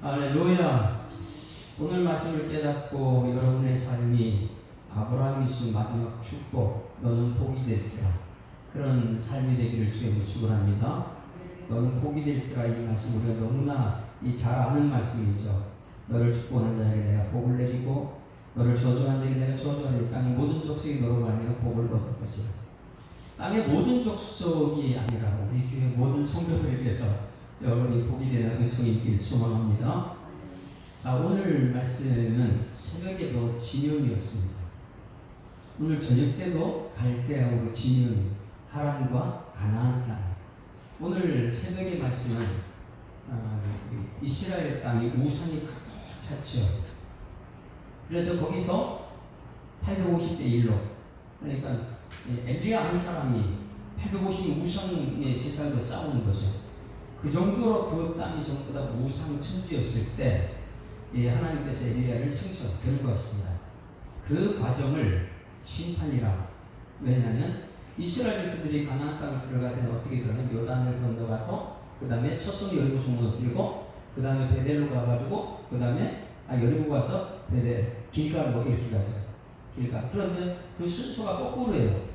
할렐루야. 오늘 말씀을 깨닫고 여러분의 삶이 아브라함이 준 마지막 축복, 너는 복이 될지라, 그런 삶이 되기를 주의 축원합니다. 너는 복이 될지라, 이 말씀 우리가 너무나 잘 아는 말씀이죠. 너를 축복하는 자에게 내가 복을 내리고 너를 저주하는 자에게 내가 저주하리니 땅의 모든 족속이 너로 말미암아 복을 얻을 것이라. 땅의 모든 족속이 아니라 우리 교회 모든 성도들에게서 여러분이 복이 되는 은총이 있기를 소망합니다. 자, 오늘 말씀은 새벽에도 진영이었습니다. 오늘 저녁 때도 갈대아우로 진영이, 하란과 가나안 땅. 오늘 새벽의 말씀은 이스라엘 땅이 우상이 가득 찼죠. 그래서 거기서 850대 1로, 그러니까 엘리야 한 사람이 850 우상의 제사장과 싸우는 거죠. 그 정도로 그 땅이 전부 다 우상 천지였을 때 하나님께서 엘리야를 승천 데리고 왔습니다. 그 과정을 심판이라. 왜냐하면 이스라엘 들이 가나안 땅을 들어갈 때는 어떻게 들어가냐면 요단을 건너가서 그 다음에 첫손 여리고 성문을 들고 그 다음에 베델로 가가지고 그 다음에 여리고 가서 베델 길갈 이렇게 가죠. 길갈. 그런데 그 순서가 거꾸로예요.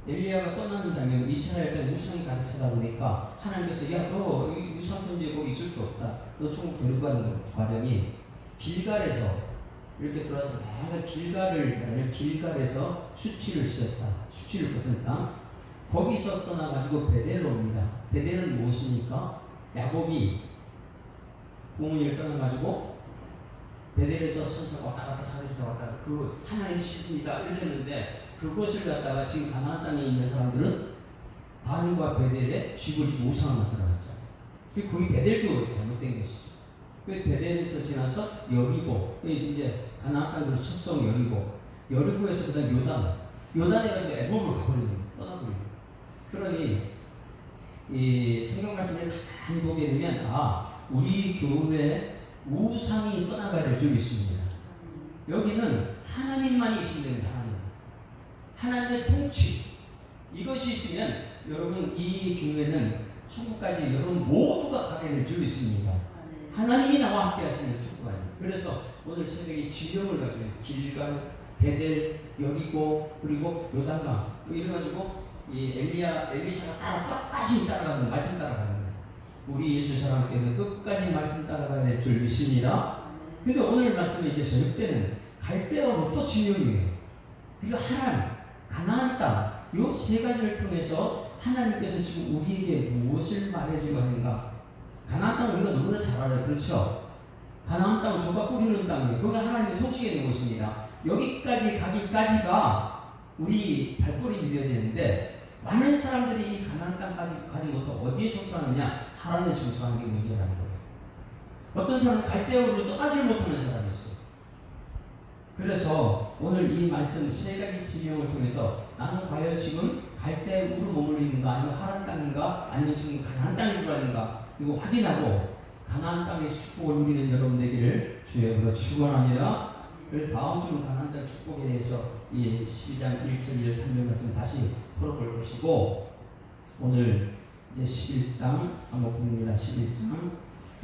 엘리야가 떠나는 장면, 이스라엘 때 우상이 가득 차다 보니까 하나님께서 야, 너 이 우상 천지에 거기 있을 수 없다. 너 천국 데리고 가는 과정이 길갈에서 이렇게 돌아서 내가 길갈에서 수치를 씌었다. 수치를 벗었다. 거기서 떠나가지고 베델로 옵니다. 베델은 무엇입니까? 야곱이 부모님을 떠나가지고 베델에서 천사가 왔다 갔다 사라지다 왔다 갔다 그 하나님 시입니다 이렇게 했는데 그곳을 갖다가 지금 가나안 땅에 있는 사람들은 단과 베델에 집을 지고 우상을 만들어놨죠. 거기 베델도 잘못된 것이죠. 그 베델에서 지나서 여리고, 이제 가나안 땅으로 첫성 여리고에서 그다음 요단에 가지고 애굽으로 가버리는 거예요. 떠나버리는 거예요. 그러니 이 성경 말씀을 많이 보게 되면 우리 교회 우상이 떠나가야 될 줄 믿습니다. 여기는 하나님만이 있으면 됩니다. 하나님의 통치, 이것이 있으면 여러분 이 교회는 천국까지 여러분 모두가 가게 될 줄 믿습니다. 하나님이 나와 함께 하시는 축복이 아닙니다. 그래서 오늘 새벽에 진영을 가지고 길갈, 베델, 여리고, 그리고 요단강 이래가지고 이 엘리사가 끝까지 따라가는, 말씀 따라가는 거예요. 우리 예수 사람께는 끝까지 말씀 따라가야 될 줄 믿습니다. 근데 오늘 말씀은 이제 저녁 때는 갈대아우로 또 진영이에요. 그리고 가나안 땅, 이 세 가지를 통해서 하나님께서 지금 우리에게 무엇을 말해주고 하는가? 가나안 땅은 우리가 너무나 잘 알아요. 그렇죠? 가나안 땅은 젖과 꿀 흐르는 땅이에요. 거기가 하나님의 통치에 있는 곳입니다. 여기까지 가기까지가 우리 발걸음이 되어야 되는데 많은 사람들이 이 가나안 땅까지 가지 못하고 어디에 정착하느냐? 하란에 정착하는 게 문제라는 거예요. 어떤 사람은 갈대아우로 떠나질 못하는 사람이 있어요. 그래서 오늘 이 말씀 세 가지 지명을 통해서 나는 과연 지금 갈대아우로 머물러 있는가, 아니면 하란 땅인가, 아니면 지금 가나안 땅에 들어있는가, 이거 확인하고 가나안 땅에서 축복을 누리는 여러분 되기를 주의 이름으로 축원합니다. 그래서 다음 주는 가나안 땅 축복에 대해서 이 12장 1절 2절 3절 말씀 다시 풀어볼 것이고, 오늘 이제 11장 한번 봅니다. 11장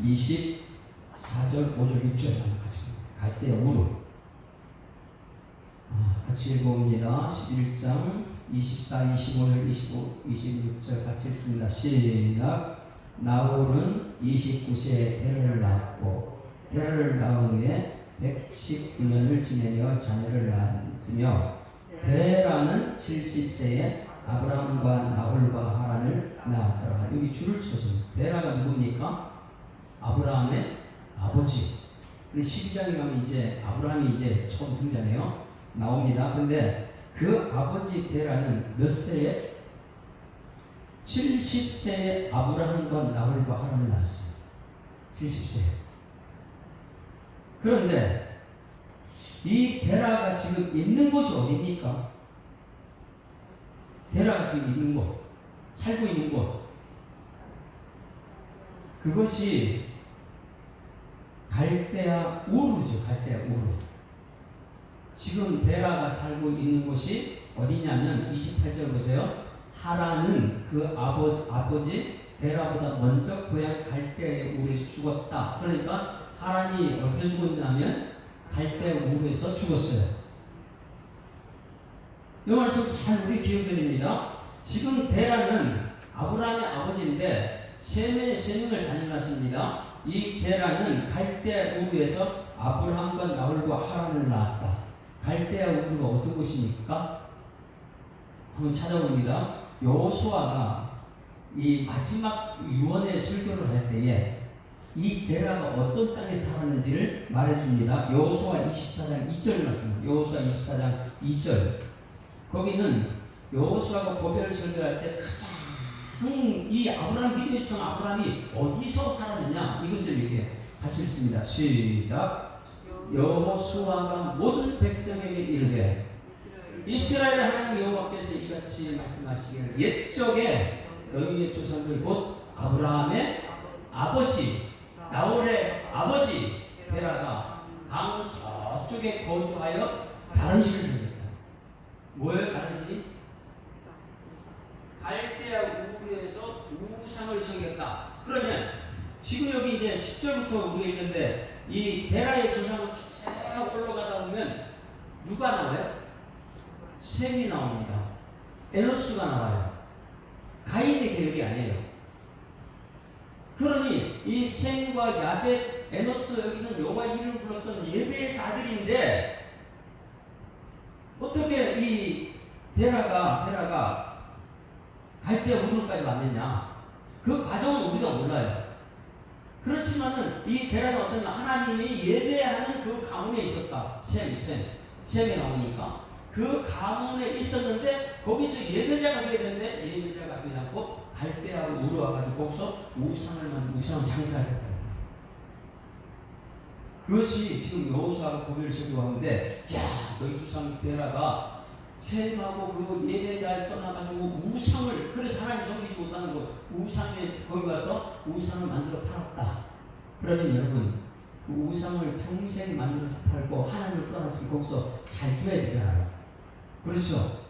24절 5절 6절 같이 갈대아우로 같이 읽어봅니다. 11장 24, 25절, 25, 26절 같이 읽습니다. 시작. 나홀은 29세에 테라를 낳았고 테라를 낳은 후에 119년을 지내며 자녀를 낳았으며 테라는 70세에 아브라함과 나홀과 하란을 낳았더라. 여기 줄을 쳐줍니다. 테라가 누굽니까? 아브라함의 아버지. 12장에 가면 이제 아브라함이 이제 처음 등장해요. 나옵니다. 근데 그 아버지 테라는 몇 세에? 70세에 아브라함과 나홀과 하란을 낳았어요. 70세. 그런데 이 테라가 지금 있는 곳이 어디입니까? 테라가 지금 있는 곳, 살고 있는 곳, 그것이 갈대아우르죠. 갈대아우르. 지금 테라가 살고 있는 곳이 어디냐면 28절 보세요. 하란은 그 아버지 테라보다 먼저 고향 갈대아의 우르에서 죽었다. 그러니까 하란이 어디서 죽었냐면 갈대 우르에서 죽었어요. 이 말씀 잘 우리 기억해야 됩니다. 지금 데라는 아브라함의 아버지인데 세 명을 자녀 낳았습니다. 이 데라는 갈대 우르에서 아브라함과 나홀과 하란을 낳았다. 갈대 우르가 어떤 곳입니까? 한번 찾아봅니다. 여호수아가 이 마지막 유언의 설교를 할 때에 이 데라가 어떤 땅에 살았는지를 말해줍니다. 여호수아 24장 2절 말씀. 여호수아 24장 2절. 거기는 여호수아가 고별 설교할 때 가장 이 아브라함 믿음의 조상 아브라함이 어디서 살았느냐 이것을 얘기해. 같이 읽습니다. 시작. 여호수아가 모든 백성에게 이르되 이스라엘 하나님 여호와께서 이같이 말씀하시기를 옛적에 너희의 조상들 곧 아브라함의 아버지 나홀의 아버지 데라가 강 저쪽에 거주하여 다른 신을 섬겼다. 뭐예요? 다른 신이? 갈대아 우르에서 우상을 섬겼다. 그러면 지금 여기 이제 10절부터 우리가 있는데 이 데라의 조상을 쭉 올라가다 보면 누가 나와요? 셈이 나옵니다. 에노스가 나와요. 가인의 계획이 아니에요. 그러니 이 셈과 야벳, 에노스 여기서 여호와 이름을 불렀던 예배자들인데 어떻게 이 데라가 갈대아 우르까지 왔느냐? 그 과정은 우리가 몰라요. 그렇지만은 이 데라는 어떤 하나님이 예배하는 그 가문에 있었다. 셈이 나오니까 그 가문에 있었는데 거기서 예배자가 되야 되는데 예배자가 되지 않고 갈대아 우르 와가지고 거기서 우상 장사를 했다. 그것이 지금 여호수아가 고백을 설교하는데 야 너희 조상 데라가 셈하고 그 예배자를 떠나가지고 우상을 그래서 하나님 섬기지 못하는 것 우상에 거기 가서 우상을 만들어 팔았다. 그러면 여러분 그 우상을 평생 만들어서 팔고 하나님을 떠났으면 거기서 잘 돼야 되잖아요. 그렇죠?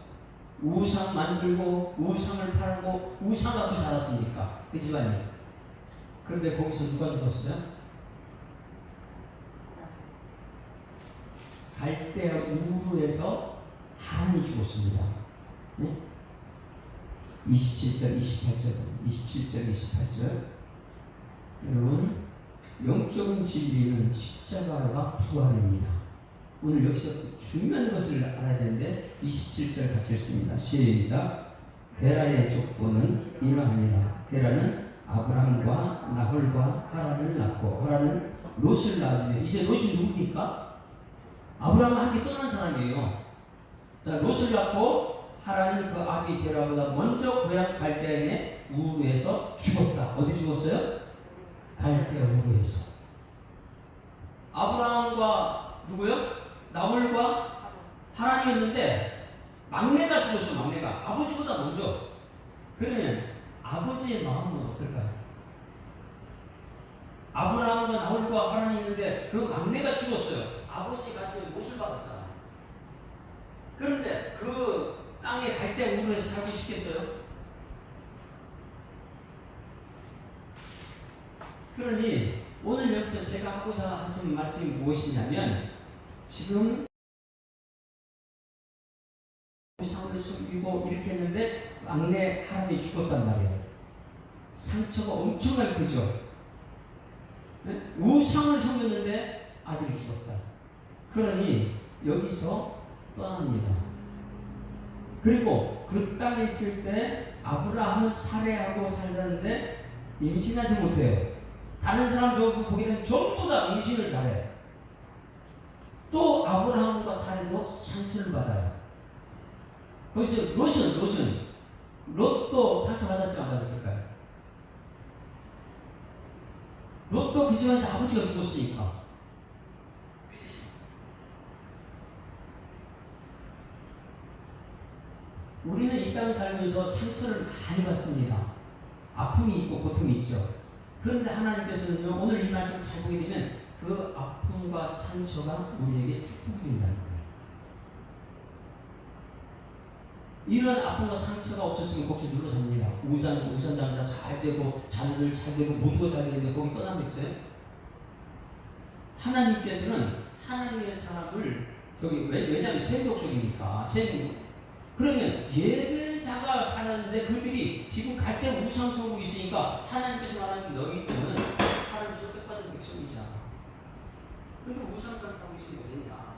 우상 만들고 우상을 팔고 우상 갖고 살았으니까 그 집안이. 그런데 거기서 누가 죽었어요? 갈대아 우르에서 하란이 죽었습니다. 네? 27절 28절 여러분 영적인 진리는 십자가가 부활입니다. 오늘 여기서 중요한 것을 알아야 되는데 27절 같이 읽습니다. 시작. 데라의 족보는 이러하니라. 데라는 아브람과 나홀과 하란을 낳고 하란은 롯을 낳으며 이제 롯이 누굽니까? 아브람은 함께 떠난 사람이에요. 자, 롯을 낳고 하란은 그 아비 데라보다 먼저 고향 갈대아의 우르에서 죽었다. 어디 죽었어요? 갈대아 우르에서. 아브라함과 누구요? 나홀과 하란이었는데 막내가 죽었어. 막내가 아버지보다 먼저. 그러면 아버지의 마음은 어떨까요? 아브라함과 나홀과 하란이 있는데 그 막내가 죽었어요. 아버지 가슴에 못을 받았잖아요. 그런데 그 땅에 갈대아 우르에서 살고 싶겠어요? 그러니 오늘 여기서 제가 하고자 하시는 말씀이 무엇이냐면 지금 우상을 숨기고 이렇게 했는데 막내 하란이 죽었단 말이에요. 상처가 엄청나게 크죠. 네? 우상을 섬겼는데 아들이 죽었다. 그러니 여기서 떠납니다. 그리고 그 땅에 있을 때 아브라함을 살해하고 살았는데 임신하지 못해요. 다른 사람 저거 보게 되면 전부 다 임신을 잘해. 또 아브라함과 살해도 상처를 받아요. 거기서 롯도 상처받았어요? 안 받았을까요? 롯도 그 집안에서 아버지가 죽었으니까. 우리는 이 땅을 살면서 상처를 많이 받습니다. 아픔이 있고 고통이 있죠. 그런데 하나님께서는요, 오늘 이 말씀 잘 보게 되면 그 아픔과 상처가 우리에게 축복이 된다는 거예요. 이런 아픔과 상처가 없었으면 거기 눌러 삽니다. 우선 장사 잘 되고 자녀들 잘 되고 모두가 잘 되는데 거기 떠나겠어요? 하나님께서는 하나님의 사람을 왜냐하면 세속적이니까 그러면 예배자가 살았는데 그들이 지금 갈대 우상 섬기고 있으니까 하나님께서 말하는 너희들은 하나님께서 뜻받은 백성이잖아. 그런데 우상을 섬기고 있으면 어딨냐.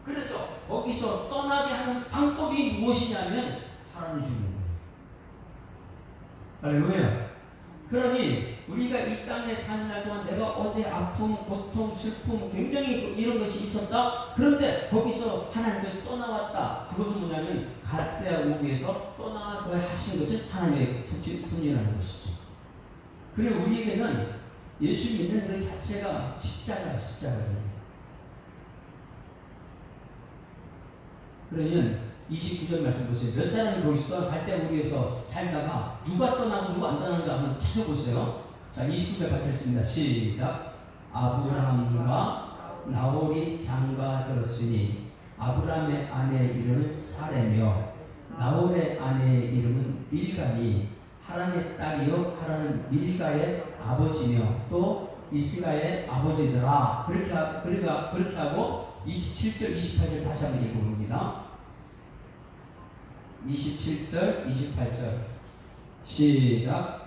그래서 거기서 떠나게 하는 방법이 무엇이냐면 하나님 주는 거예요. 할렐루야. 그러니 우리가 이 땅에 사는 날 동안 내가 어제 아픔, 고통, 슬픔 굉장히 이런 것이 있었다. 그런데 거기서 하나님께서 떠나왔다. 그것은 뭐냐면 갈대아 우르에서 떠나게 하신 것은 하나님의 섭리라는 것이죠. 그리고 우리에게는 예수 믿는 그 자체가 십자가예요. 그러면 29절 말씀 보세요. 몇 사람이 거기서 갈대아 우르에서 살다가 누가 떠나고 누가 안 떠나는가 한번 찾아보세요. 자, 29절 같이 했습니다. 시작. 아브라함과 나홀이 장가 들었으니 아브라함의 아내의 이름은 사레며 나홀의 아내의 이름은 밀가니 하란의 딸이요 하란은 밀가의 아버지며 또 이스가의 아버지더라. 그렇게 하고 27절 28절 다시 한번 읽어봅니다. 27절 28절 시작.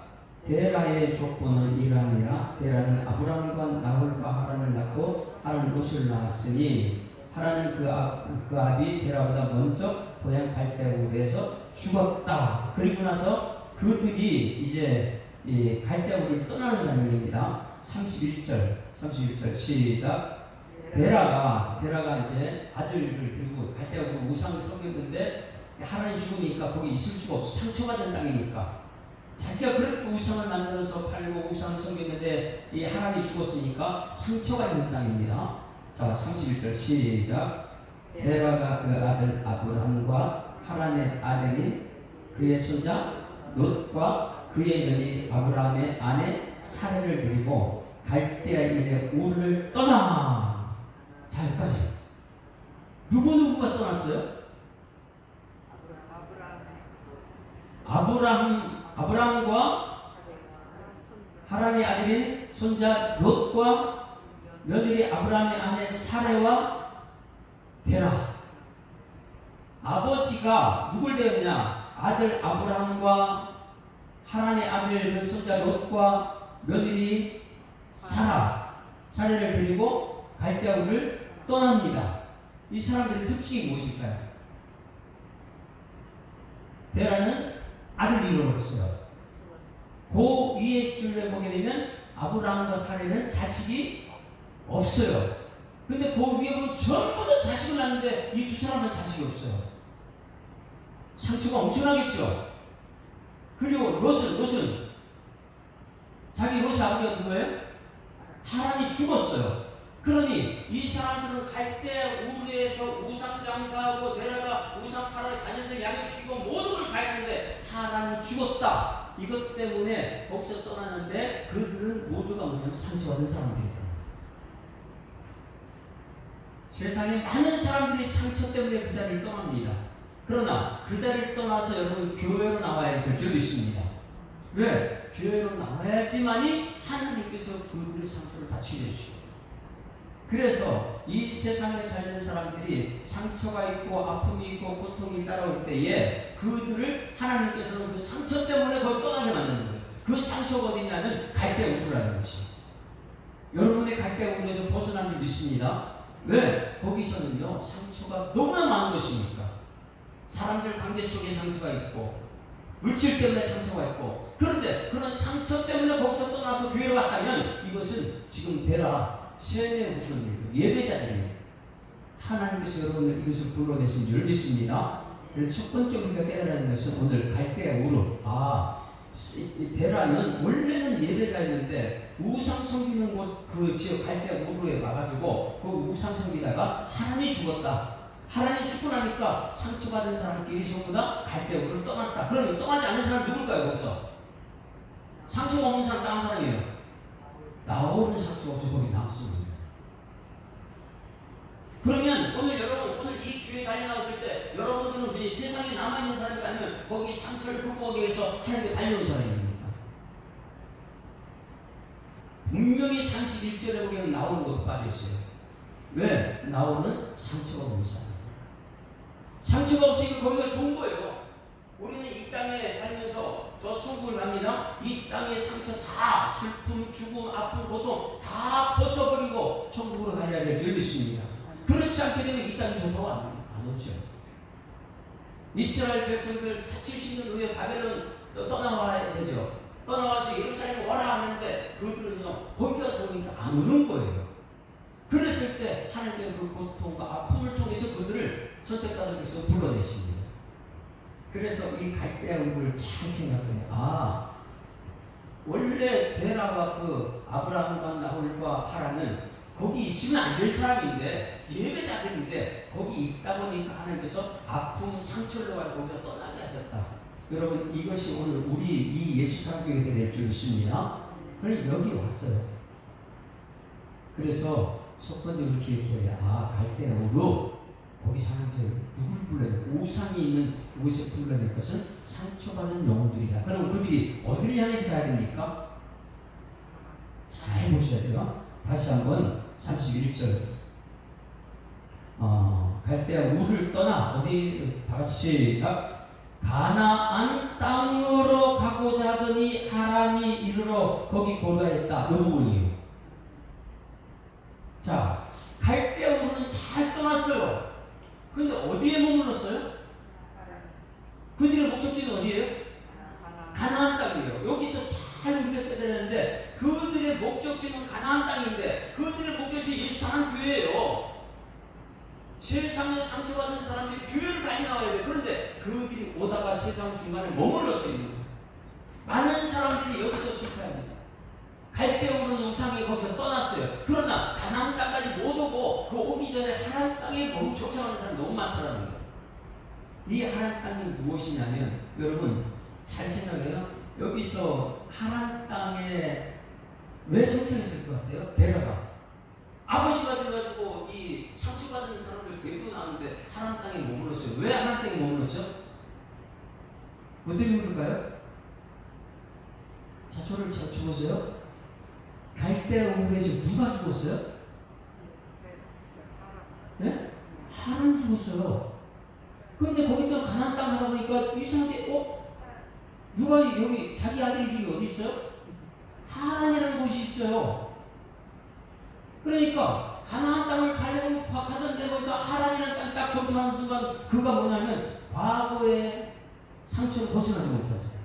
데라의 족보는 이러하니라. 데라는 아브람과 나홀과 하란을 낳고 하란은 롯을 낳았으니 하란은 그 아비 데라보다 먼저 고향 갈대아 우르에서 죽었다. 그리고 나서 그들이 이제 이 갈대아 우르를 떠나는 장면입니다. 31절 시작. 데라가 이제 아들을 데리고 갈대아 우르 우상을 섬겼는데 하나님 죽으니까 거기 있을 수가 없어. 상처받은 땅이니까. 자기가 그렇게 우상을 만들어서 팔고 우상을 섬겼는데 이 하나님이 죽었으니까 상처가 있는 땅입니다. 자, 31절 시작. 데라가 그 아들 아브람과 하란의 아들인 그의 손자 롯과 그의 며느리 아브라함의 아내 사레를 데리고 갈대아인의 우르를 떠나. 자, 여기까지. 누구가 떠났어요? 아브라함과 하란의 아들인 손자 롯과 며느리 아브라함의 아내 사레와 데라. 아버지가 누굴 데렸냐? 아들 아브라함과 하란의 아들 그 손자 롯과 며느리 사레를 데리고 갈대아 우르를 떠납니다. 이 사람들의 특징이 무엇일까요? 데라는 아들을 잃어버렸어요. 그 위에 줄에 보게 되면 아브라함과 사레는 자식이 없어요. 근데 그 위에 보면 전부 다 자식을 낳는데 이 두 사람은 자식이 없어요. 상처가 엄청나겠죠. 그리고 롯은 자기 롯의 아버지가 누구예요? 하란이 죽었어요. 그러니 이 사람들은 갈대아 우르에서 우상 장사하고 데라가 우상 팔아 자녀들 양육시키고 모든 걸 갈는데 하란이 죽었다. 이것 때문에 거기서 떠나는데 그들은 모두가 뭐냐면 상처받은 사람들이다. 세상에 많은 사람들이 상처 때문에 그 자리를 떠납니다. 그러나 그 자리를 떠나서 여러분 교회로 나와야 될 줄도 있습니다. 왜? 교회로 나와야지만이 하나님께서 그들의 상처를 다 치료해주시고, 그래서 이 세상에 사는 사람들이 상처가 있고 아픔이 있고 고통이 따라올 때에 그들을 하나님께서는 그 상처 때문에 그걸 떠나게 만드는 거예요. 그 장소가 어디냐면 갈대아 우르라는 것이. 여러분의 갈대아 우르에서 벗어난 줄 믿습니다. 왜? 거기서는요 상처가 너무나 많은 것이니까. 사람들 관계 속에 상처가 있고 물질 때문에 상처가 있고, 그런데 그런 상처 때문에 거기서 떠나서 교회로 갔다면 이것은 지금 데라 세뇌 우선 예배자들이에요. 하나님께서 여러분을 이것을 불러내신 줄 믿습니다. 그래서 첫 번째 우리가 깨달아야 하는 것은 오늘 갈대아 우르. 데라는 원래는 예배자였는데 우상 섬기는 곳 그 지역 갈대아 우르에 와가지고 그 우상 섬기다가 하나님이 죽었다. 하나님이 죽고 나니까 상처받은 사람끼리 전부 다 갈대아 우르를 떠났다. 그러면 떠나지 않는 사람 누굴까요? 거기서 상처가 없는 사람 딴 사람이에요. 나오는 상처가 없어 거기 남습니다. 그러면 오늘 이 주에 달려 나왔을 때 여러분들은 그냥 세상에 남아있는 사람이 아니면 거기 상처를 극복하기 위해서 하나님께 달려온 사람입니다. 분명히 31절에 보면 나오는 것도 빠져있어요. 왜? 나오는 상처가 없는 사람. 상처가 없으니까 거기가 좋은 거예요. 우리는 이 땅에 살면서 저 천국을 갑니다. 이 땅의 상처 다 슬픔, 죽음, 아픔, 고통 다 벗어버리고 천국으로 가야 될 줄 믿습니다. 그렇지 않게 되면 이 땅이 좋다고 안 오죠. 이스라엘 백성들 70년 후에 바벨론 떠나와야 되죠. 떠나와서 예루살렘 와라 하는데 그들은요 거기가 좋으니까 안 오는 거예요. 그랬을 때 하나님의 그 고통과 아픔을 통해서 그들을 선택받은 것으로 불러내십니다. 그래서 이 갈대아 우를 잘 생각해요. 원래 데라와 그 아브라함과 나홀과 하란은 거기 있으면 안 될 사람인데 예배자들인데 거기 있다 보니까 하나님께서 아픔, 상처를 가지고 거기서 떠나게 하셨다. 여러분 이것이 오늘 우리 이 예수 사람에게 될 줄 믿습니다. 그래서 여기 왔어요. 그래서 첫 번째 이렇게 얘기해요. 갈대아 우루 거기 사람들 누굴 불러내? 우상이 있는 그곳에 불러낼 것은 상처받은 영혼들이다. 그럼 그들이 어디를 향해서 가야 됩니까? 잘 보셔야 돼요. 다시 한번 31절 갈대아 우를 떠나 어디 다같이 시작 가나안 땅으로 가고자 하더니 하란이 이르러 거기 고려했다. 이 부분이에요. 자, 갈대아 우는 잘 떠났어요. 근데 어디에 머물렀어요? 그들의 목적지는 어디예요? 가나안 땅이에요. 여기서 잘 우리가 깨달았는데 그들의 목적지는 가나안 땅인데 그들의 목적지 예수한 교회예요. 세상에 상처받은 사람들이 교회를 많이 나와야 돼요. 그런데 그들이 오다가 세상 중간에 머물러서 있는 거예요. 많은 사람들이 여기서 실패합니다. 갈대아 우는 우상이 거기서 떠났어요. 그러나 가나안 땅까지 못 오고 그 오기 전에 하란 땅에 멈춰가는 사람이 너무 많더라는 거예요. 이 하란 땅이 무엇이냐면 여러분 잘 생각해요. 여기서 하란 땅에 왜 정착했을 것 같아요? 데려가 아버지가 돼가지고 이 상처받은 사람들 데리고 나오는데 하란 땅에 머물렀어요. 왜 하란 땅에 머물렀죠? 뭐 때문에 그럴까요? 자, 저를 잘 쳐보세요. 갈대아 우에서 누가 죽었어요? 네? 하란이 죽었어요. 그런데 거기 또 가나안 땅 가다 보니까 이상하게 누가 여기 자기 아들 이름이 어디 있어요? 하란이라는 곳이 있어요. 그러니까 가나안 땅을 가려고 가던데 보니까 하란이라는 땅이 딱 정착하는 순간 그가 뭐냐면 과거의 상처를 벗어나지 못하잖아요.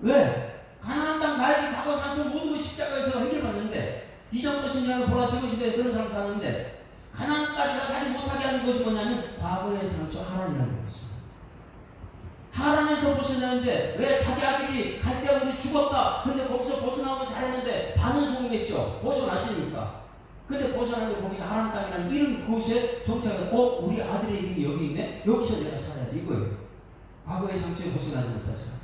왜? 가나안 땅 가야지 과거 상처 모든 걸 십자가에서 해결받는데 이전 것은 그냥 보라색 시대에 그런 사람 사는데 가나안까지 가지 못하게 하는 것이 뭐냐면 과거의 상처 하란이라는 것입니다. 하란에서 벗어나는데 왜 자기 아들이 갈대아 우에 죽었다. 근데 거기서 벗어나오면 잘했는데 반응성공했죠. 벗어났으니까. 근데 벗어나는데 거기서 하란 땅이라는 이런 곳에 정착해서 우리 아들의 이름이 여기 있네. 여기서 내가 살아야 돼 이거예요. 과거의 상처에 벗어나지 못해서.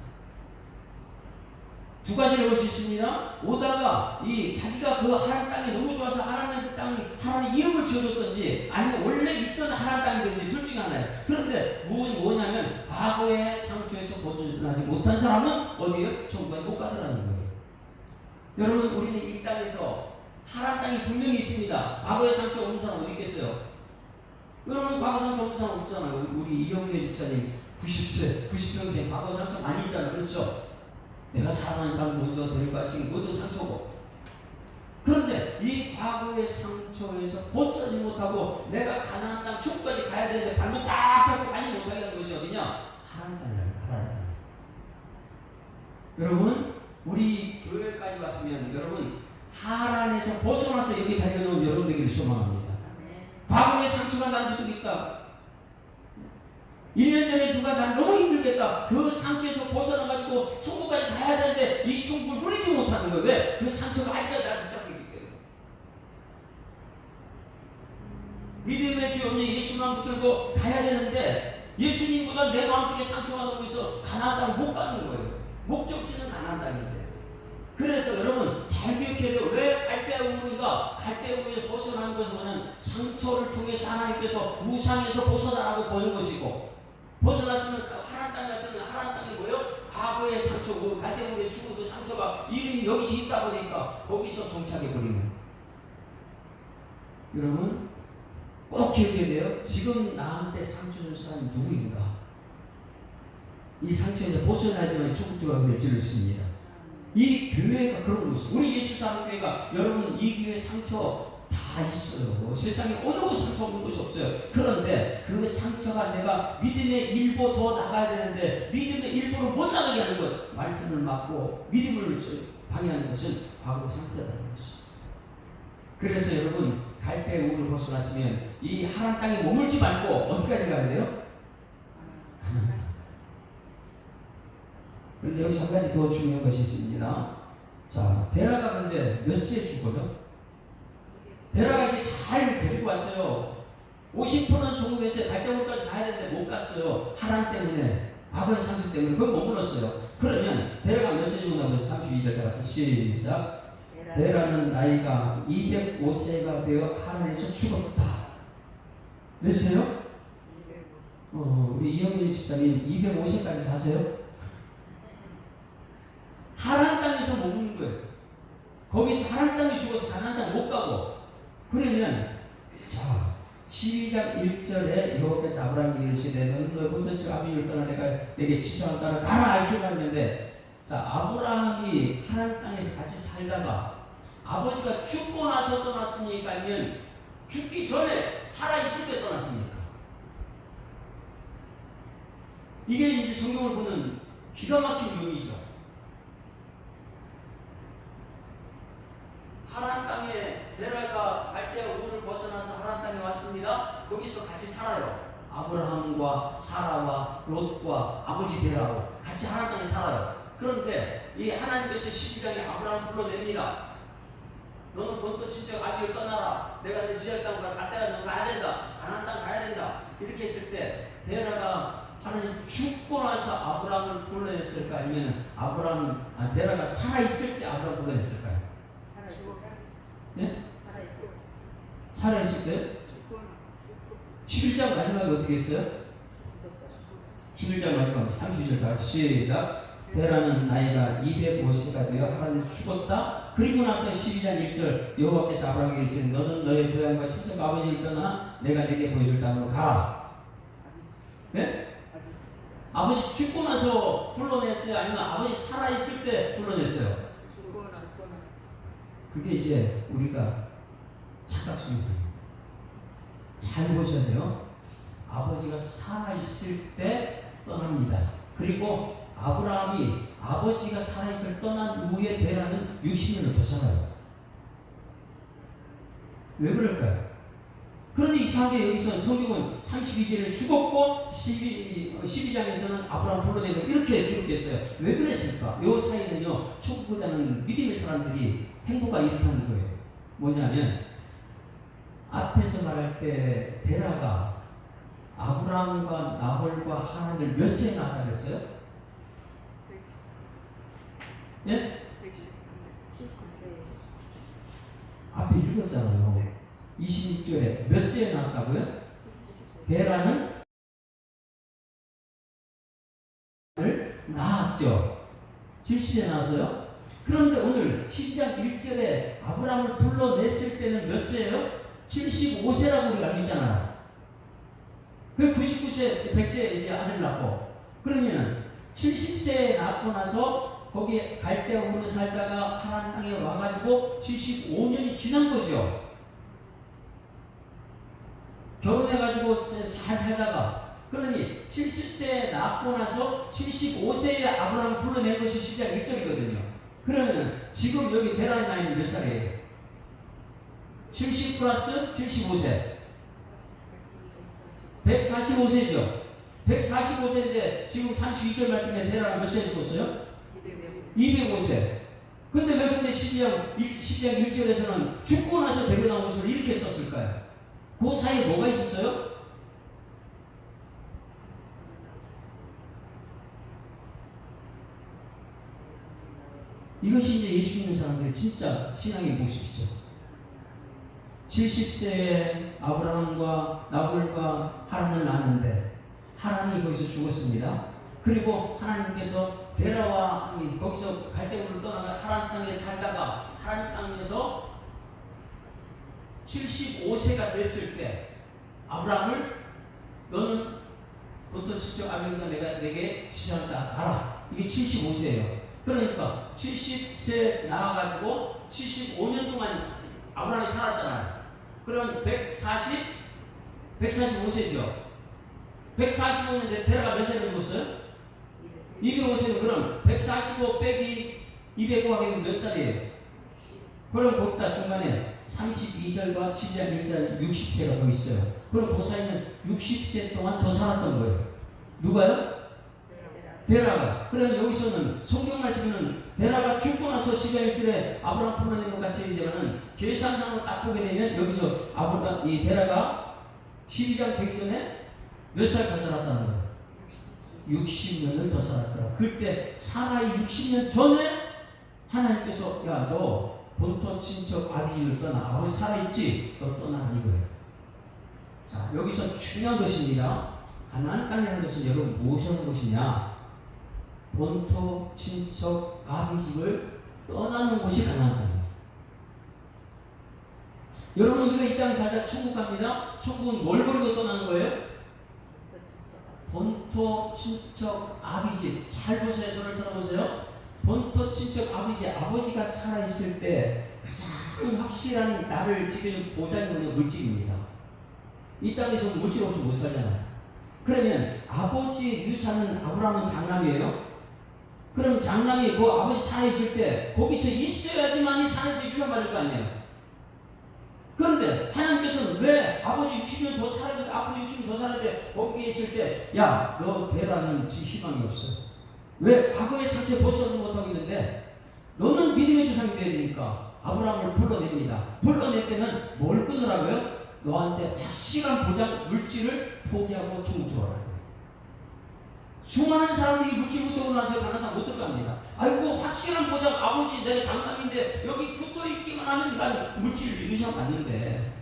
두 가지를 볼 수 있습니다. 오다가 이 자기가 그 하란 땅이 너무 좋아서 하란의 이름을 지어줬던지 아니면 원래 있던 하란 땅이든지 둘 중에 하나예요. 그런데 뭐냐면 과거의 상처에서 벗어나지 못한 사람은 어디에요? 천국에 못 가더라는 거예요. 여러분 우리는 이 땅에서 하란 땅이 분명히 있습니다. 과거의 상처 없는 사람 어디 있겠어요? 여러분 과거 상처 없는 사람 없잖아요. 우리 이영래 집사님 90세, 90평생 과거 상처 많이 있잖아요. 그렇죠? 내가 사랑하는 사람 먼저 데려가신 것도 상처고. 그런데 이 과거의 상처에서 벗어나지 못하고 내가 가나안 땅 천국까지 가야 되는데 발목 딱 잡고 가지 못하게 하는 것이 어디냐? 하란 땅이라는 하란 땅. 여러분 우리 교회까지 왔으면 여러분 하란에서 벗어나서 여기 달려놓은 여러분에게 소망합니다. 과거의 상처가 난 누구니까 1년 전에 누가 난 너무 힘들겠다. 그 상처에서 벗어나가지고 천국까지 가야 되는데 이 천국을 누리지 못하는 거예요. 왜? 그 상처가 아직까지 나를 붙잡고 있기 때문에. 믿음의 주 없는 예수만 붙들고 가야 되는데 예수님보다 내 마음속에 상처가 너무 있어 가나안 땅을 못 가는 거예요. 목적지는 가나안 땅인데. 그래서 여러분 잘 기억해야 돼요. 왜 갈대아 우가 갈대아 우에서 벗어나는 것은 상처를 통해서 하나님께서 우상에서 벗어나라고 보는 것이고 벗어났으면 하란 땅에 갔으면 하란 땅이 뭐예요? 과거의 상처, 그 갈대물에 죽은 그 상처가 이름이 여기서 있다 보니까 거기서 정착해버리면, 여러분 꼭 기억해야 돼요. 지금 나한테 상처 준 사람이 누구인가? 이 상처에서 벗어나지만 천국 들어가게 될 줄 믿습니다. 이 교회가 그런 곳이에요. 우리 예수 사는 교회가, 여러분 이 교회 상처 다 있어요. 세상에 어느 곳 상처 없는 곳이 없어요. 그런데 그 상처가 내가 믿음의 일보 더 나가야 되는데 믿음의 일보로 못 나가게 하는 것, 말씀을 막고 믿음을 방해하는 것은 과거 상처다라는 것이죠. 그래서 여러분 갈대 우를 벗어났으면 이 하나님 땅에 머물지 말고 어디까지 가야 돼요? 그런데 여기서 한 가지 더 중요한 것이 있습니다. 자, 데라가 근데 몇 시에 죽어요? 데라가 이렇게 잘 데리고 왔어요. 50%는 성공했어요. 갈대물까지 가야 되는데 못 갔어요. 하란 때문에, 과거의 상식 때문에. 그걸 머물렀어요. 그러면 데라가 몇 세 정도 나머지 32절 다 같이 시작. 데라는 나이가 205세가 되어 하란에서 죽었다. 몇 세요? 우리 이영민 집사님 205세까지 사세요? 하란 땅에서 머무는 거예요. 거기서 하란 땅에 죽어서 가나안 땅 못 가고. 그러면 자 12장 1절에 여호와께서 아브라함에게 이르시되 너는 너의 본토집 아비를 떠나 내가 내게 지시한 따라 가라 아이케로 했는데, 자 아브라함이 하란 땅에서 같이 살다가 아버지가 죽고 나서 떠났습니까? 아니면 죽기 전에 살아있을 때 떠났습니까? 이게 이제 성경을 보는 기가 막힌 묘미죠. 하란 땅에 데라가 갈대아 우를 벗어나서 하란 땅에 왔습니다. 거기서 같이 살아요. 아브라함과 사라와 롯과 아버지 데라로 같이 하란 땅에 살아요. 그런데 이 하나님께서 12장에 아브라함을 불러냅니다. 너는 본토 친척 아비를 떠나라. 내가 내 지할 땅과 갈대아 너 가야 된다. 가나안 땅 가야 된다. 이렇게 했을 때 데라가 하나님 죽고 나서 아브라함을 불러냈을까? 아니면 데라가 살아있을 때 아브라함을 불러냈을까요? 네? 살아있을 때? 11장 마지막에 어떻게 했어요? 11장 마지막 32절 다 같이 시작. 데라는 나이가 205세가 되어 하란에서 죽었다. 그리고 나서 12장 1절 여호와께서 아브라함에게 이르시되 너는 너의 고향과 친척 아버지를 떠나 내가 네게 보여줄 땅으로 가라. 네? 아버지 죽고 나서 불러냈어요? 아니면 아버지 살아있을 때 불러냈어요? 그게 이제 우리가 착각순이에요. 잘 보셔야 돼요. 아버지가 살아있을 때 떠납니다. 그리고 아브라함이 아버지가 살아있을 떠난 후에 데라는 60년을 더 살아요. 왜 그럴까요? 그런데 이상하게 여기서 성경은 32절에 죽었고 12장에서는 아브라함 불러내고 이렇게 기록됐어요. 왜 그랬을까? 이 사이는요, 천국보다는 믿음의 사람들이 행보가 이렇다는 거예요. 뭐냐면 앞에서 말할 때 데라가 아브라함과 나홀과 하란을 몇 세에 낳았다 그랬어요? 예? 앞에 읽었잖아요. 26절에 몇 세에 낳았다고요? 데라는 낳았죠. 70에 낳았어요. 그런데 오늘 12장 1절에 아브라함을 불러냈을 때는 몇 세예요? 75세라고 우리가 알고 있잖아요. 그 99세, 100세 이제 아들 낳고, 그러면 70세에 낳고 나서 거기에 갈대아우르 살다가 하란 땅에 와가지고 75년이 지난 거죠. 결혼해가지고 잘 살다가, 그러니 70세에 낳고 나서 75세에 아브라함을 불러낸 것이 10장 1절이거든요. 그러면 지금 여기 데라의 나이는 몇 살이에요? 70 플러스 75세. 145세죠. 145세인데 지금 32절 말씀에 데라가 몇 세에 죽었어요? 205세. 근데 왜 근데 12장 1절에서는 죽고 나서 데려다온 것을 이렇게 썼을까요? 그 사이에 뭐가 있었어요? 이것이 이제 예수 믿는 사람들의 진짜 신앙의 모습이죠. 70세에 아브라함과 나홀과 하란을 낳았는데 하란이 거기서 죽었습니다. 그리고 하나님께서 데라와 거기서 갈대우를 떠나가 하란 땅에 살다가 하란 땅에서 75세가 됐을 때 아브라함을 너는 본토 친척 아비가 내게 지시한다 알아. 이게 75세예요. 그러니까 70세 나와가지고 75년 동안 아브라함이 살았잖아요. 그럼 145세죠. 145년인데 데라가 몇 세를 죽었어요? 205세는 그럼 145 빼기 205 하게 되면 몇 살이에요? 그럼 거기다 중간에 32절과 12절 1절 60세가 더 있어요. 그럼 그 사이는 60세 동안 더 살았던 거예요. 누가요? 데라가. 그럼 여기서는 성경 말씀은 데라가 죽고 나서 12절 1절에 아브라함 풀어낸 것 같이 얘기하지만은 계산상으로 딱 보게 되면 여기서 아브라함 이 데라가 12장 되기 전에 몇 살 더 살았다는 거예요? 60년을 더 살았더라. 그때 사라의 60년 전에 하나님께서 야 너 본토 친척 아비집을 떠나. 아버지 살아있지? 너 떠나 이거예요. 자 여기서 중요한 것입니다. 가나안 땅이라는 것은 여러분 무엇이 하는 것이냐? 본토 친척 아비집을 떠나는 곳이 가나안 땅이에요. 여러분 우리가 이 땅에 살다 천국 갑니다. 천국은 뭘 버리고 떠나는 거예요? 본토 친척 아비집. 잘 보세요. 저를 쳐다보세요. 본토 친척 아비집. 아버지가 살아있을 때 가장 확실한 나를 지켜준 보장이 뭐냐? 물질입니다. 이 땅에서 물질 없이 못 살잖아요. 그러면 아버지의 유산은 아브라함은 장남이에요. 그럼 장남이 그 아버지 살아있을 때 거기서 있어야지만 이 산에서 유산 받을 거 아니에요. 그런데 하나님께서는 왜 아버지 60년 더 살아야 돼, 앞으로 60년 더 살아야 돼, 거기에 있을 때, 야, 너 대라는 희망이 없어. 왜? 과거의 상처에 벗어나지 못하고 있는데, 너는 믿음의 조상이 되어야 되니까, 아브라함을 불러냅니다. 불러낼 때는 뭘 끊으라고요? 너한테 확실한 보장, 물질을 포기하고 천국 들어가라고요. 수많은 사람들이 물질 못 들고 나서 가나안 못 들어갑니다. 아이고 확실한 보장 아버지 내가 장남인데 여기 붙어 있기만 하면 난 물질 유산 받는데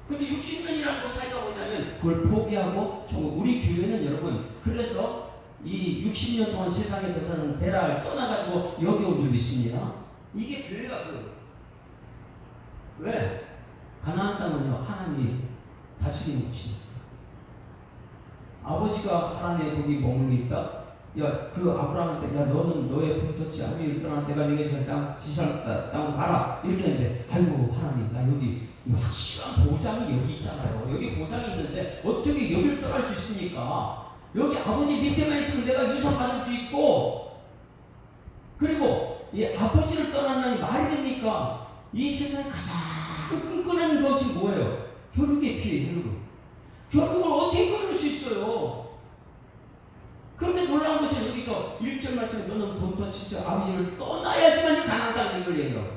근데 60년이라는 거 사이가 뭐냐면 그걸 포기하고 우리 교회는 여러분 그래서 이 60년 동안 세상에 더 사는 베라를 떠나가지고 여기 온 줄 믿습니다. 이게 교회가 왜? 가나안 땅은요 하나님이 다스리는 곳입니다. 아버지가 하나님의 거기 머물러 있다. 야, 그 아브라함한테 야 너는 너의 본토지 아비를 떠나 내가 네게 줄 땅 지시할 땅 봐라 이렇게 했는데 아이고 하나님 나 여기 확실한 보장이 여기 있잖아요. 여기 보장이 있는데 어떻게 여기를 떠날 수 있습니까? 여기 아버지 밑에만 있으면 내가 유산 받을 수 있고 그리고 이 아버지를 떠난다니 말이 됩니까? 이 세상에 가장 끈끈한 것이 뭐예요? 혈육의 피해 혈육. 결국은 어떻게 끊을 수 있어요? 그런데 놀라운 것은 여기서 1절 말씀에 너는 본토 친척 아버지를 떠나야지만 이 가나안 땅에 이걸 얘기하고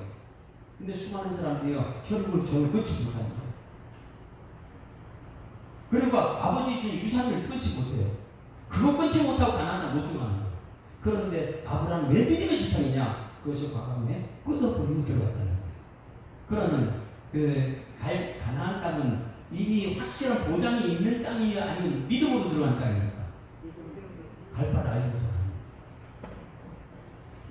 근데 수많은 사람들이요 혈육을 정을 끊지 못합니다. 그리고 아버지 주신 유산을 끊지 못해요. 그거 끊지 못하고 가나안 땅 못 들어가는 거예요. 그런데 아브라함은 왜 믿음의 주상이냐? 그것을 과감하게 끊어버리고 들어갔다는 거예요. 그러는 가나안 땅은 이미 확실한 보장이 있는 땅이 아니면 믿음으로 들어간 땅입니까? 갈 바를 알지 못하는.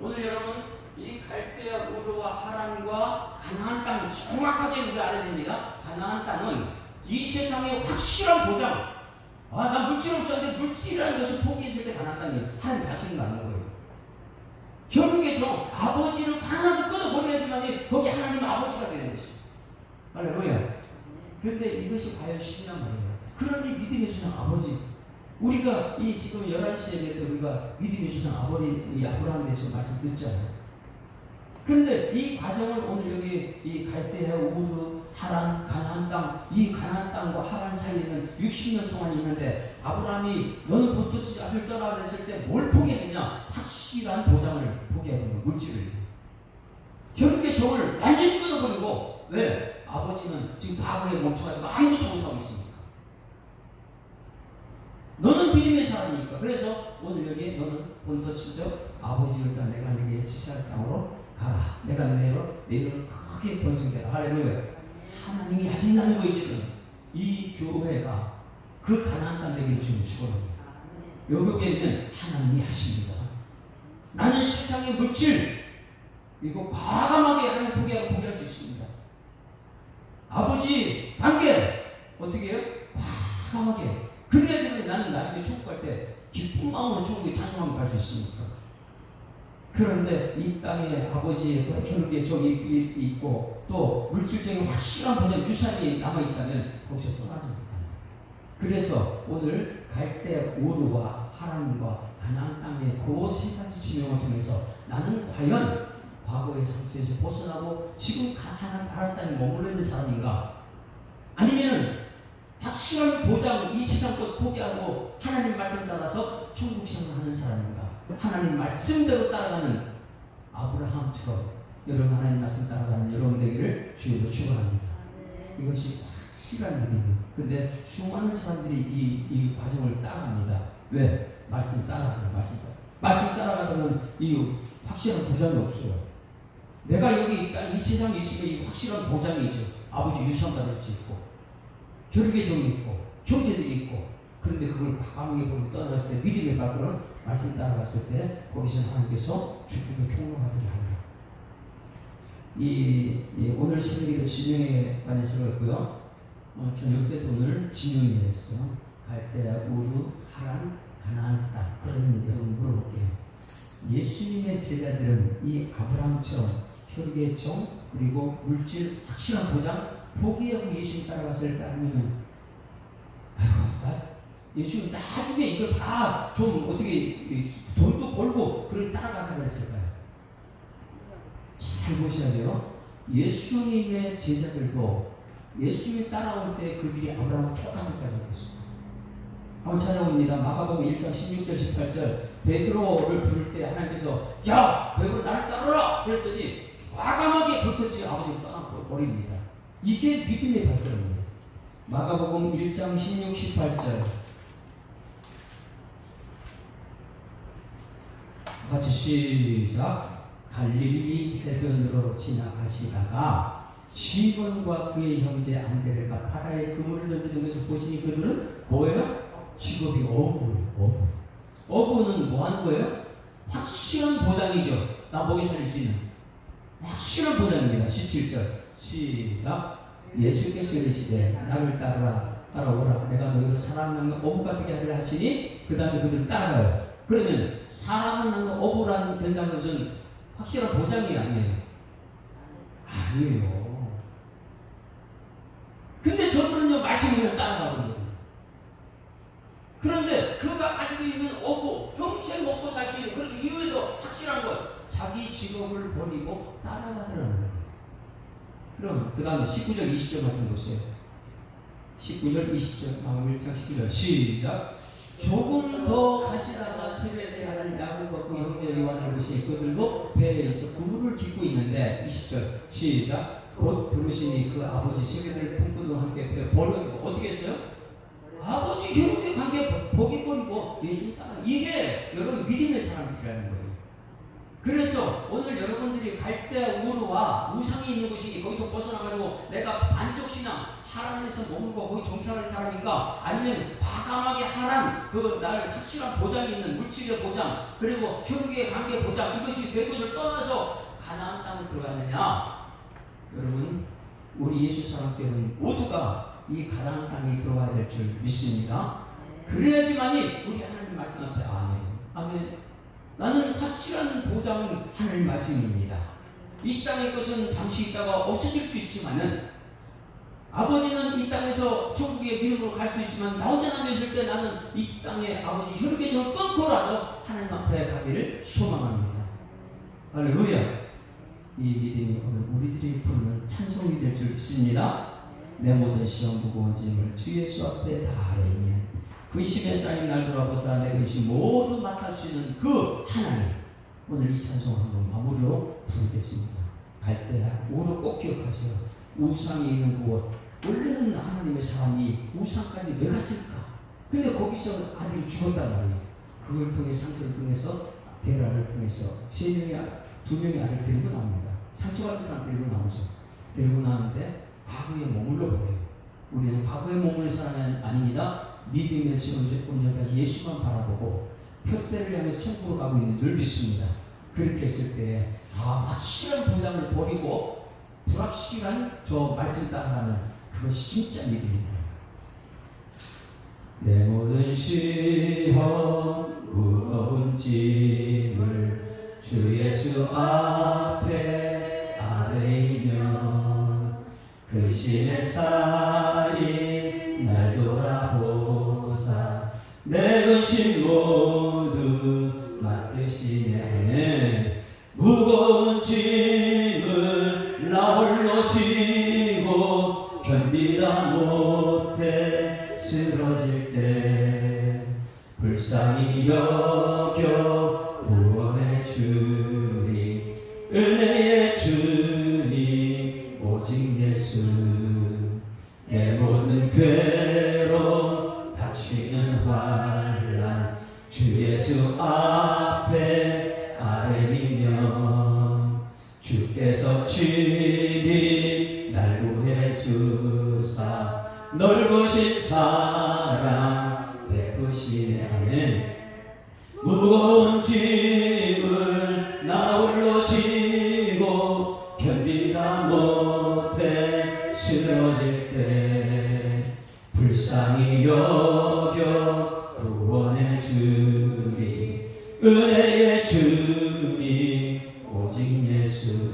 오늘 여러분 이 갈대아 우르와 하란과 가나안 땅 정확하게 우리가 알아야 됩니다. 가나안 땅은 이 세상의 확실한 보장. 나 물질 없었는데 물질이라는 것을 포기했을 때 가나안 땅이 하나님 다시는 거 아는 거예요. 결국에서 아버지를 하나도 끊어버려야지만 거기 하나님 아버지가 되는 것이에요. 할렐루야. 그런데 이것이 과연 쉽냐 말이에요. 그러니 믿음의 주상 아버지 우리가 이 지금 11시에 때 우리가 믿음의 주상 아버지 아브라함에 대해서 말씀 듣잖아요. 그런데 이 과정을 오늘 여기 이 갈대아 우르 하란 가나안 땅 이 가나안 땅과 하란 사이에는 60년 동안 있는데 아브라함이 너는 본토 친척 아비를 떠나 그랬을 때 뭘 포기했느냐? 확실한 보장을 포기하는 거예요. 물질을. 결국에 저를 완전히 끊어버리고 왜? 아버지는 지금 과거에 멈춰가지고 아무것도 못하고 있습니다. 너는 믿음의 사람이니까. 그래서 오늘 여기 너는 본토 친척 아버지를 따라 내가 네게 지시할 땅으로 가라. 내가 내 이름을 크게 번성해라. 할렐루야. 하나님이 하신다는 거 이제는 이 교회가 그 가나안 땅 되기를 지금 축원합니다. 여기에는 하나님이 하십니다. 나는 세상의 물질 그리고 과감하게 하나님 포기할 수 있습니다. 아버지 관계 어떻게 해요? 과감하게. 그래야지 나는 나중에 천국 갈 때 기쁜 마음으로 천국에 찬송하며 갈 수 있습니까? 그런데 이 땅에 아버지의 결국에 적이 있고 또 물질적인 확실한 보장 유산이 남아있다면 거기서 떠나지 못합니다. 그래서 오늘 갈대 우르와 하란과 가나안 땅의 그 세 가지 지명을 통해서 나는 과연 과거의 상처에서 벗어나고 지금 하나님 땅에 머물러 있는 사람인가? 아니면 확실한 보장 이 세상 것 포기하고 하나님 말씀 따라서 천국 생활하는 사람인가? 하나님 말씀대로 따라가는 아브라함처럼 여러분 하나님 말씀 따라가는 여러분 되기를 주님으로 축원합니다. 이것이 확실한 믿음이에요. 근데 수많은 사람들이 이 과정을 따라갑니다. 왜? 말씀 따라가는 말씀 따라가면 이 확실한 보장이 없어요. 내가 여기 이 세상에 있으면 이 확실한 보장이죠. 아버지 유산 받을 수 있고 교육의 정이 있고 형제들이 있고. 그런데 그걸 과감하게 보고 떠나갔을 때 믿음의 발걸음 말씀 따라갔을 때 거기서 하나님께서 축복의 통로가 되게 합니다. 오늘 새벽에도 진영에 관해서 그렇고요. 저녁 때도 오늘 진영에 대해서 갈대 우르 하란 가나안 땅. 그러면 여러분 물어볼게요. 예수님의 제자들은 이 아브라함처럼 혈육의 정 그리고 물질 확실한 보장 포기하고 예수님 따라갔을 때 아니면 예수님 나중에 이거 다 좀 어떻게 돈도 벌고 그렇게 따라가자 그랬을까요? 잘 보셔야 돼요. 예수님의 제자들도 예수님이 따라올 때 그 길이 아브라함과 똑같을까지 없겠습니다. 한번 찾아봅니다. 마가복음 1장 16절 18절 베드로를 부를 때 하나님께서 야 베드로 나를 따르라 그랬더니 과감하게 붙었지 아버지를 떠나버립니다. 이게 믿음의 발걸음입니다. 마가복음 1장 16, 18절 같이 시작. 갈릴리 해변으로 지나가시다가 시몬과 그의 형제 안드레가 바다에 그물을 던지는 것을 보시니 그들은 뭐예요? 직업이 어부예요. 어부는 뭐 하는 거예요? 확실한 보장이죠. 나 먹이 살릴 수 있는 확실한 보장입니다. 17절 시작. 예수께서 이르시되 나를 따라오라. 내가 너희를 사랑하는 어부가 되게 하리라 하시니 그 다음에 그들은 따라가요. 그러면 사람을 낳는 어부라는 된다는 것은 확실한 보장이 아니에요. 아니에요. 근데 저들은요 말씀을 따라가거든요. 그런데 그가 가지고 있는 어부 평생 먹고 살 수 있는 그런 이유에도 확실한 것 자기 직업을 버리고 따라가더라는 거예요. 그럼 그 다음에 19절 20절 말씀 보세요. 19절 20절 마가복음 1장 19절 시작. 조금 더 가시다가 세례를 하는 야곱과 그 형제 요한을 보시니 그들도 배에 있어 그물을 깃고 있는데 20절 시작. 곧 부르시니 그 아버지 세례를 품고도 함께 버리고 어떻게 했어요? 아버지 형제 관계 포기버리고 예수님 따라. 이게 여러분 믿음의 사람들이라는 거예요. 그래서 오늘 여러분들이 갈대 우르와 우상이 있는 곳이 거기서 벗어나가지고 내가 반쪽 신앙 하란에서 머물고 거기 정착할 사람인가 아니면 과감하게 하란 날 확실한 보장이 있는 물질의 보장 그리고 혈육의 관계 보장 이것이 된 것을 떠나서 가나안 땅을 들어갔느냐. 여러분 우리 예수 사람께는 모두가 이 가나안 땅에 들어가야 될 줄 믿습니다. 그래야지만이 우리 하나님 말씀 앞에 아멘. 나는 확실한 보장은 하나님 말씀입니다. 이 땅의 것은 잠시 있다가 없어질 수 있지만은 아버지는 이 땅에서 천국의 믿음으로 갈 수 있지만 나 혼자 남아있을 때 나는 이 땅에 아버지 혈육의 정을 끊고라도 하나님 앞에 가기를 소망합니다. 할렐루야. 이 믿음이 오늘 우리들이 부르는 찬송이 될 줄 믿습니다. 내 모든 시험 무거운 짐을 주 예수 앞에 다 아뢰면 그 심에 쌓인 날 돌아보사 내 의심 모두 맡을 수 있는 그 하나님. 오늘 이 찬송 한번 마무리로 부르겠습니다. 갈대야 우르 꼭 기억하세요. 우상이 있는 곳 원래는 하나님의 사람이 우상까지 왜 갔을까? 근데 거기서 아들이 죽었단 말이에요. 그걸 통해 상처를 통해서 데라를 통해서 두 명의 아들을 데리고 나옵니다. 상처받은 사람 데리고 나오죠. 데리고 나오는데 과거에 머물러 버려요. 우리는 과거에 머물 사람이 아닙니다. 믿음의 온전까지 예수만 바라보고 표대를 향해서 천국으로 가고 있는 줄 믿습니다. 그렇게 했을 때 확실한 보장을 버리고 불확실한 저 말씀 따라가는 그것이 진짜 믿음이다. 내 모든 시험 무거운 짐을 주 예수 앞에 아뢰이면 그 심에 쌓인 날 돌아보사 내 근심 모두 맡으시네. 무거운 짐을 나 홀로 지고 견디다 못해 쓰러질 때 불쌍히 여겨 구원해 주리. 은혜의 주님 오직 예수. 내 모든 괴로움 닥치는 환난 주 예수 앞에 아뢰이면 주께서 친히 날 구해 주사 넓으신 사랑 베푸시네. 무거운 짐을 나 홀로 지고 견디다 못해 쓰러질 때 불쌍히 여겨 구원해 주리. 은혜의 주님 오직 예수.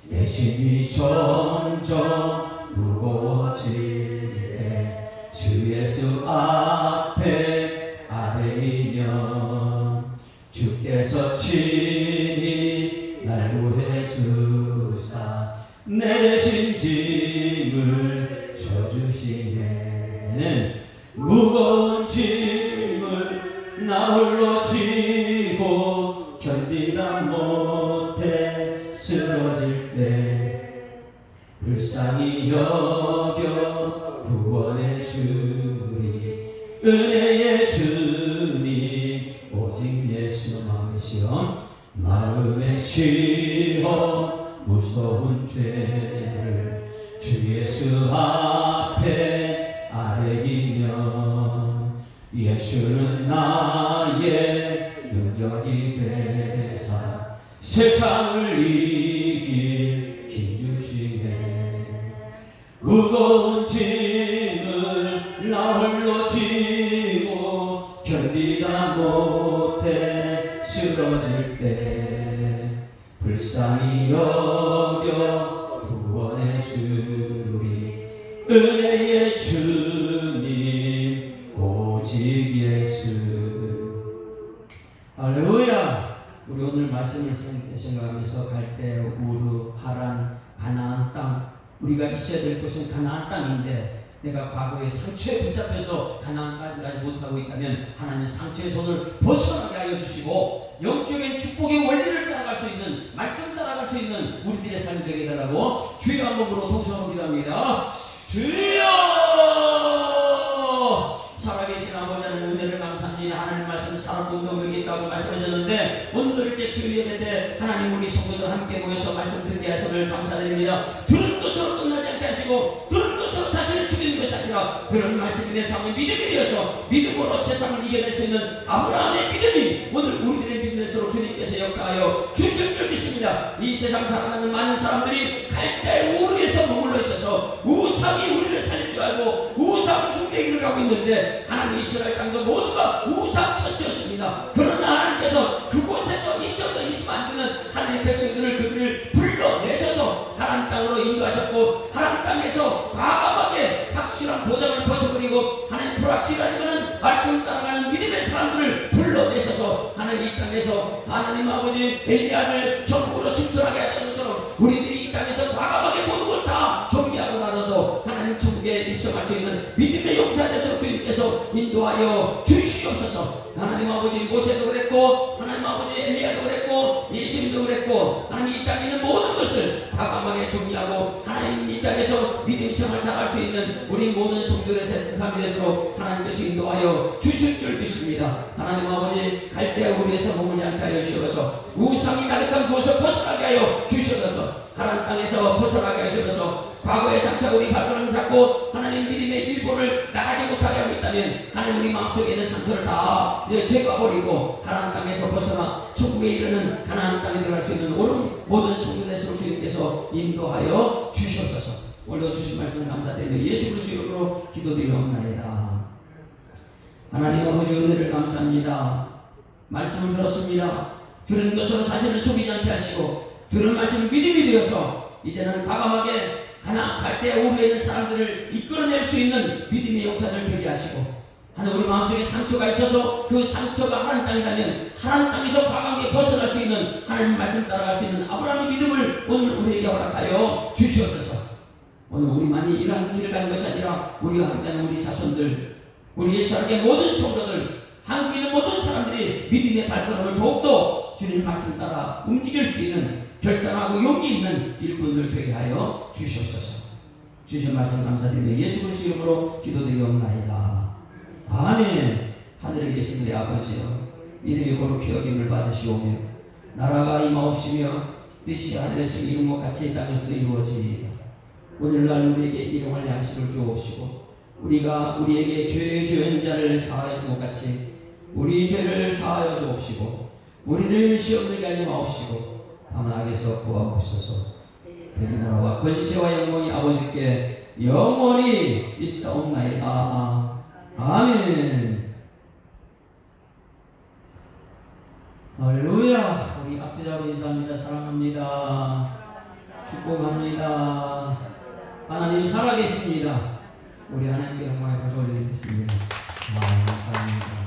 내 짐이 점점 무거워질 때 주 예수 앞에 아뢰이면 주께서 친히 날 구해 주사 내 대신 짐을 져주시네. 무거운 짐을 나 홀로 지고 견디다 못해 쓰러질 때 불쌍히 여겨 구원해 주리. 은혜의 주님 오직 예수. 마음의 시험 무서운 죄를 주 예수 앞에 아뢰이면 예수는 나의 능력이 되사 세상을 이길 힘 주시네. 무거운 짐을 나 홀로 지고 견디다 못해 쓰러질 때 불쌍히 여겨 구원해 주리. 은혜의 주님 오직 예수. 할렐루야. 우리 오늘 말씀을 생각하면서 갈대, 우르, 하란, 가나안 땅, 우리가 있어야 될 곳은 가나안 땅인데 내가 과거에 상처에 붙잡혀서 가나안까지 가지 못하고 있다면 하나님 상처의 손을 벗어나게 하여 주시고 영적인 축복의 원리를 따라갈 수 있는, 말씀 따라갈 수 있는 우리들의 삶이 되게 해달라고 주여 한 몸으로 동서로 기도합니다. 주여! 살아계신 아버지 하나님 은혜를 감사합니다. 하나님 말씀 살아서 운동력이 있다고 말씀하셨는데 오늘도 이렇게 수요 예배 때 하나님 우리 성도들 함께 모여서 말씀 듣게 하심을 감사드립니다. 들은 것으로 끝나지 않게 하시고 들은 것으로 자신을 죽이는 것이 아니라 그런 말씀이 내 삶의 믿음이 되어서 믿음으로 세상을 이겨낼 수 있는 아브라함의 믿음이 오늘 우리들의 믿음에서 주님께서 역사하여 주실 줄 믿습니다. 이 세상 살아가는 많은 사람들이 갈대 우르에서 머물러 있어서 우상이 우리를 살릴 줄 알고 우상 숭배기를 가고 있는데 하나님 이스라엘 땅도 모두가 우상 천지였습니다. 그러나 하나님께서 그곳에서 있어도 있으면 안 되는 하나님 백성들을 그들을 불러내셔서 하나님 땅으로 인도하셨고 하나님 땅에서 과감하게 확실한 보장을 벗어버리고 하나님 불확실하지만은 말씀 따라가는 믿음의 사람들을 불러내셔서 하나님 이 땅에서 하나님 아버지 엘리야를 전국으로 승천하게 하던 것처럼 우리들이 이 땅에서 과감하게 모든 걸 다 정리하고 나서도 하나님 천국에 입성할 수 있는 믿음의 용사 되도록 주님께서 인도하여 주시옵소서. 하나님 아버지 모세도 그랬고 하나님 아버지 엘리야도 그랬고 예수님도 그랬고 하나님 이 땅에 있는 모든 것을 과감하게 정리하고 하나님 이 땅에서 믿음 생활 잘할 수 있는 우리 모든 성도들의 삶이 되도록 하나님께서 인도하여 주실 줄 믿습니다. 하나님 아버지 갈대 우리에서 머물지 않게 하여 주셔서 우상이 가득한 곳을 벗어나게 하여 주셔서 하나님 땅에서 벗어나게 하셔서 과거의 상처 우리 발걸음 잡고 하나님 믿음의 일보를 나가지 못하게 못하게 하고 있다면 하나님 우리 마음속에 있는 상처를 다 제거해버리고 하나님 땅에서 벗어나 천국에 이르는 가나안 땅에 들어갈 수 있는 옳은 모든 성도들을 주님께서 인도하여 주시옵소서. 오늘도 주신 말씀 감사드리며 예수 그리스도 이름으로 기도드리옵나이다. 하나님 아버지 은혜를 감사합니다. 말씀을 들었습니다. 들은 것으로 자신을 속이지 않게 하시고 들은 말씀을 믿음이 되어서 이제는 과감하게 갈대 오후에 있는 사람들을 이끌어낼 수 있는 믿음의 역사를 되게 하시고 하나님 우리 마음속에 상처가 있어서 그 상처가 하나님 땅이라면 하나님 땅에서 과감하게 벗어날 수 있는 하나님 말씀 따라갈 수 있는 아브라함의 믿음을 오늘 우리에게 허락하여 주시옵소서. 오늘 우리만이 이러한 길을 가는 것이 아니라 우리가 함께하는 우리 자손들, 우리 예수 안에 모든 성도들, 한국에 있는 모든 사람들이 믿음의 발걸음을 더욱더 주님 말씀 따라 움직일 수 있는 결단하고 용기 있는 일꾼들 되게 하여 주시옵소서. 주신 말씀 감사드리며 예수 그리스도 이름으로 기도드리옵나이다. 아멘. 하늘에 계신 우리 아버지여, 이름이 거룩히 여김을 받으시오며 나라가 임하옵시며 뜻이 하늘에서 이룬 것 같이 땅에서도 이루어지이다. 오늘날 우리에게 일용할 양식을 주옵시고 우리가 우리에게 죄 지은 자를 사하여 준 것 같이 우리 죄를 사하여 주옵시고 우리를 시험 들게 하지 마옵시고 다만 악에서 구하옵소서. 대리 나라와 권세와 영광이 아버지께 영원히 있사옵나이다. 아멘. 할렐루야. 우리 앞뒤자로 인사합니다. 사랑합니다. 축복합니다. 하나님 살아계십니다. 우리 하나님께 영광을 가져올리겠습니다. 사랑합니다.